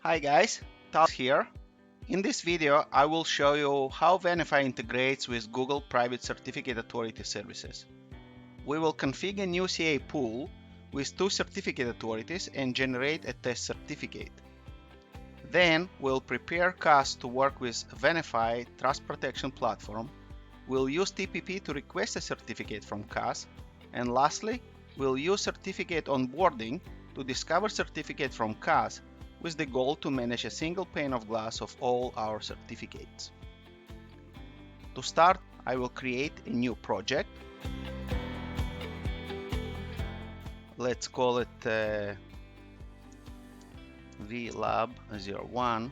Hi guys, Tal here. In this video, I will show you how Venafi integrates with Google Private Certificate Authority services. We will configure a new CA pool with 2 certificate authorities and generate a test certificate. Then we'll prepare CAS to work with Venafi Trust Protection Platform. We'll use TPP to request a certificate from CAS. And lastly, we'll use certificate onboarding to discover certificate from CAS with the goal to manage a single pane of glass of all our certificates. To start, I will create a new project. Let's call it VLab01,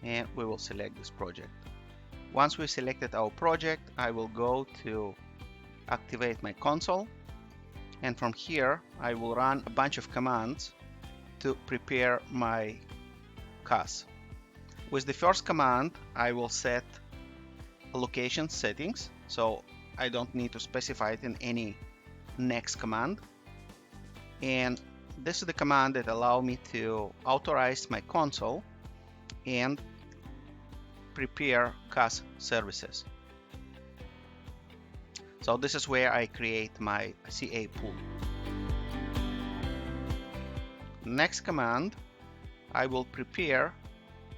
and we will select this project. Once we selected our project, I will go to activate my console, and from here I will run a bunch of commands to prepare my CAS. With the first command, I will set location settings, so I don't need to specify it in any next command. And this is the command that allows me to authorize my console and prepare CAS services. So this is where I create my CA pool. Next command, I will prepare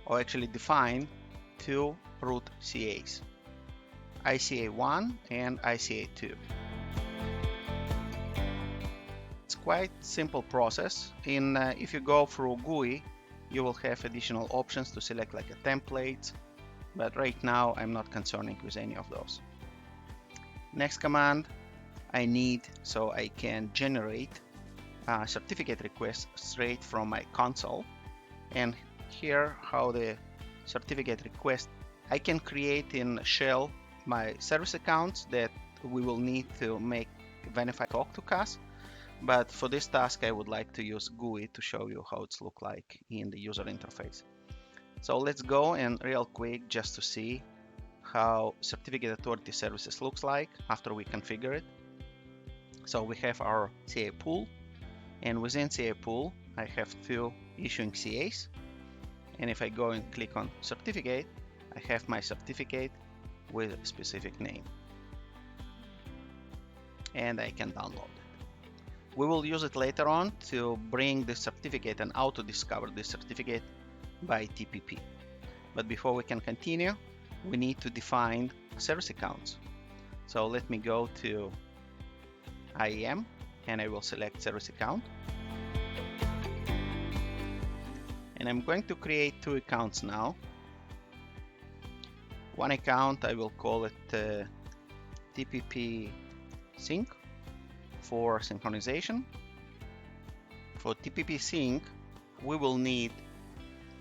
or actually define 2 root CAs, ICA1 and ICA2. It's quite simple process. If you go through GUI, you will have additional options to select like a template, but right now I'm not concerned with any of those. Next command I need so I can generate a certificate request straight from my console. And here how the certificate request, I can create in shell my service accounts that we will need to make Venafi talk to CAS. But for this task, I would like to use GUI to show you how it's look like in the user interface. So let's go and real quick just to see how certificate authority services looks like after we configure it. So we have our CA pool, and within CA pool I have 2 issuing CAs, and if I go and click on certificate, I have my certificate with a specific name, and I can download it. We will use it later on to bring the certificate and auto discover the certificate by TPP. But before we can continue, we need to define service accounts. So let me go to IAM and I will select service account. And I'm going to create 2 accounts now. One account I will call it TPP sync for synchronization. For TPP sync, we will need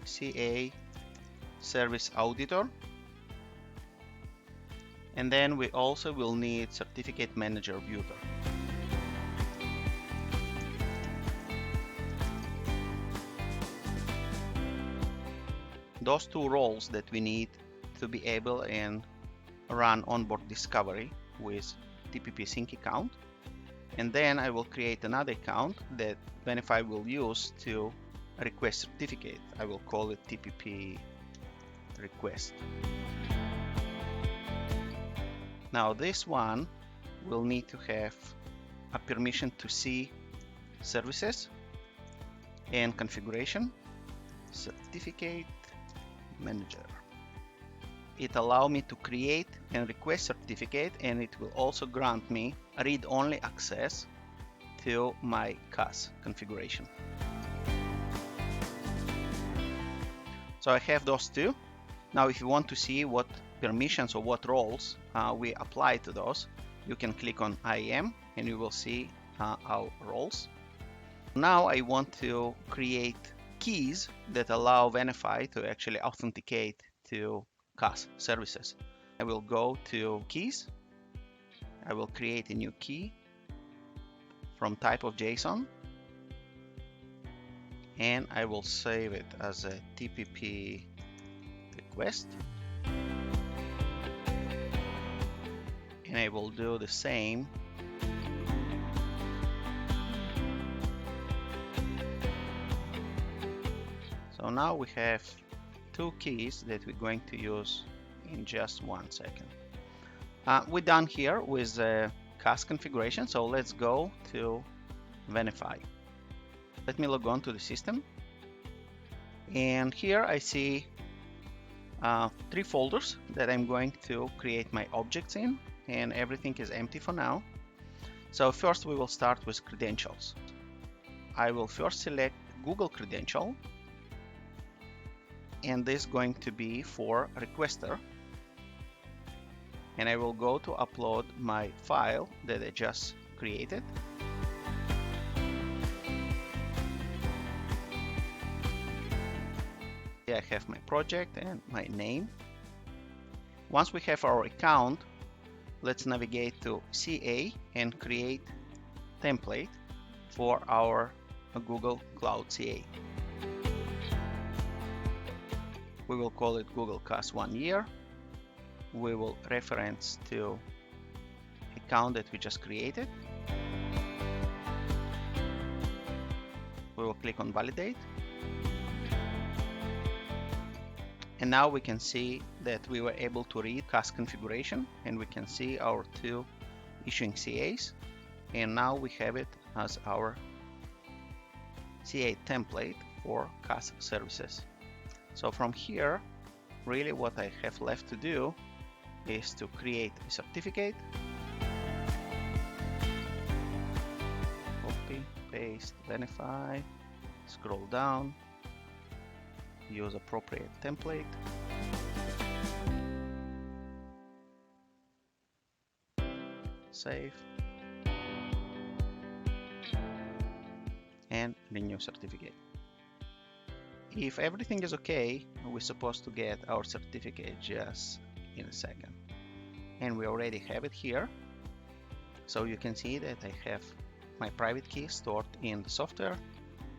CA service auditor, and then we also will need certificate manager viewer. Those 2 roles that we need to be able and run onboard discovery with TPP sync account. And then I will create another account that Venafi will use to request certificate. I will call it TPP request. Now this one will need to have a permission to see services and configuration, certificate manager. It allows me to create and request certificate, and it will also grant me read-only access to my CAS configuration. So I have those 2. Now if you want to see what permissions or what roles we apply to those, you can click on IAM and you will see our roles. Now I want to create keys that allow Venafi to actually authenticate to CAS services. I will go to keys. I will create a new key from type of JSON, and I will save it as a TPP request. And I will do the same So now we have two keys that we're going to use in just 1 second. We're done here with the CAS configuration, so let's go to Venafi. Let me log on to the system, and here I see 3 folders that I'm going to create my objects in, and everything is empty for now. So first we will start with credentials. I will first select Google credential, and this is going to be for requester, and I will go to upload my file that I just created. Here I have my project and my name. Once we have our account, let's navigate to CA and create template for our Google Cloud CA. We will call it Google CAS 1 year. We will reference to account that we just created. We will click on validate. And now we can see that we were able to read CAS configuration, and we can see our 2 issuing CAs, and now we have it as our CA template for CAS services. So from here, really what I have left to do is to create a certificate, copy, paste, Venafi, scroll down, use appropriate template, save, and renew certificate. If everything is okay, we're supposed to get our certificate just in a second, and we already have it here. So you can see that I have my private key stored in the software.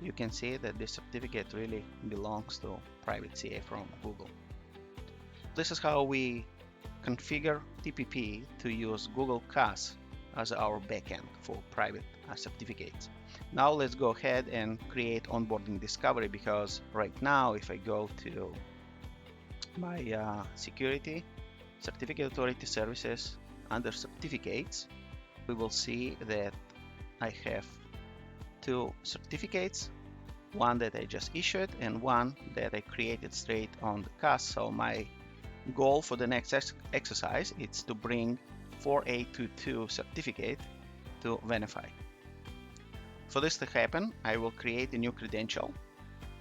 You can see that this certificate really belongs to private CA from Google. This is how we configure TPP to use Google CAS as our backend for private certificates. Now let's go ahead and create onboarding discovery, because right now if I go to my security, certificate authority services, under certificates, we will see that I have 2 certificates, one that I just issued and one that I created straight on the CAS. So my goal for the next exercise is to bring 4822 certificate to Venafi. For this to happen, I will create a new credential.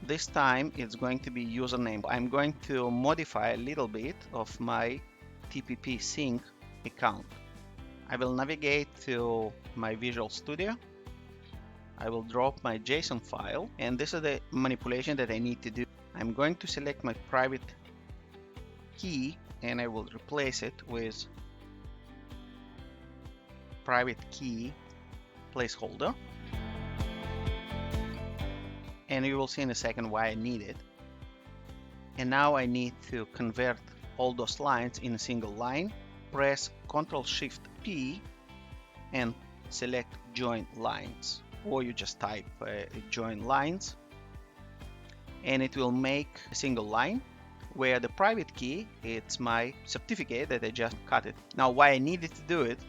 This time it's going to be username. I'm going to modify a little bit of my TPP sync account. I will navigate to my Visual Studio. I will drop my JSON file, and this is the manipulation that I need to do. I'm going to select my private key, and I will replace it with private key placeholder. And you will see in a second why I need it. And now I need to convert all those lines in a single line. Press Ctrl+Shift+P and select Join Lines, or you just type Join Lines, and it will make a single line where the private key, it's my certificate that I just cut it. Now why I needed to do it,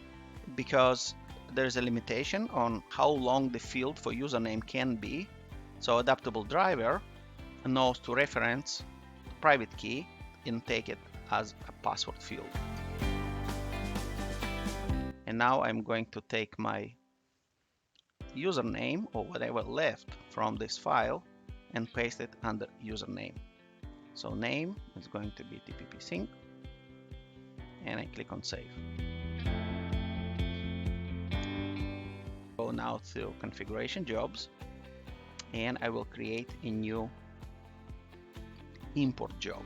because there's a limitation on how long the field for username can be. So adaptable driver knows to reference the private key and take it as a password field. And now I'm going to take my username or whatever left from this file and paste it under username. So name is going to be TPP sync, and I click on save. Go now to configuration jobs, and I will create a new import job.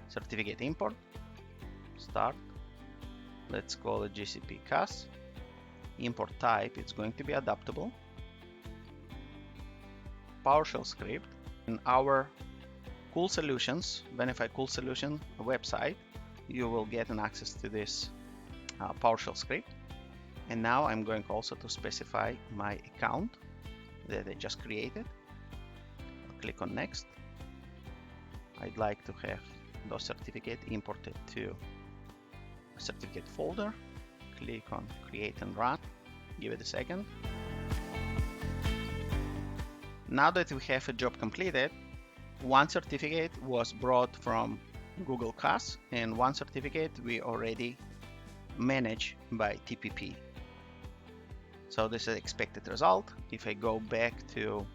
Certificate import, start. Let's call it GCP CAS. Import type, it's going to be adaptable. PowerShell script. In our Cool Solutions, Venafi Cool Solution website, you will get an access to this PowerShell script. And now I'm going also to specify my account that I just created. I'll click on next. I'd like to have those certificates imported to a certificate folder. Click on create and run. Give it a second. Now that we have a job completed, one certificate was brought from Google CAS and one certificate we already managed by TPP. So this is the expected result. If I go back to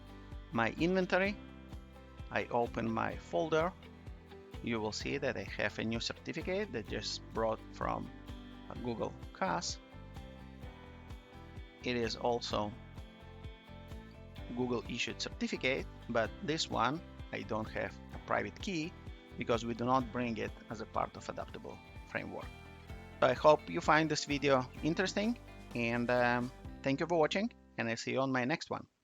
my inventory, I open my folder, you will see that I have a new certificate that just brought from Google CAS. It is also Google issued certificate, but this one I don't have a private key because we do not bring it as a part of adaptable framework. So I hope you find this video interesting, and thank you for watching, and I'll see you on my next one.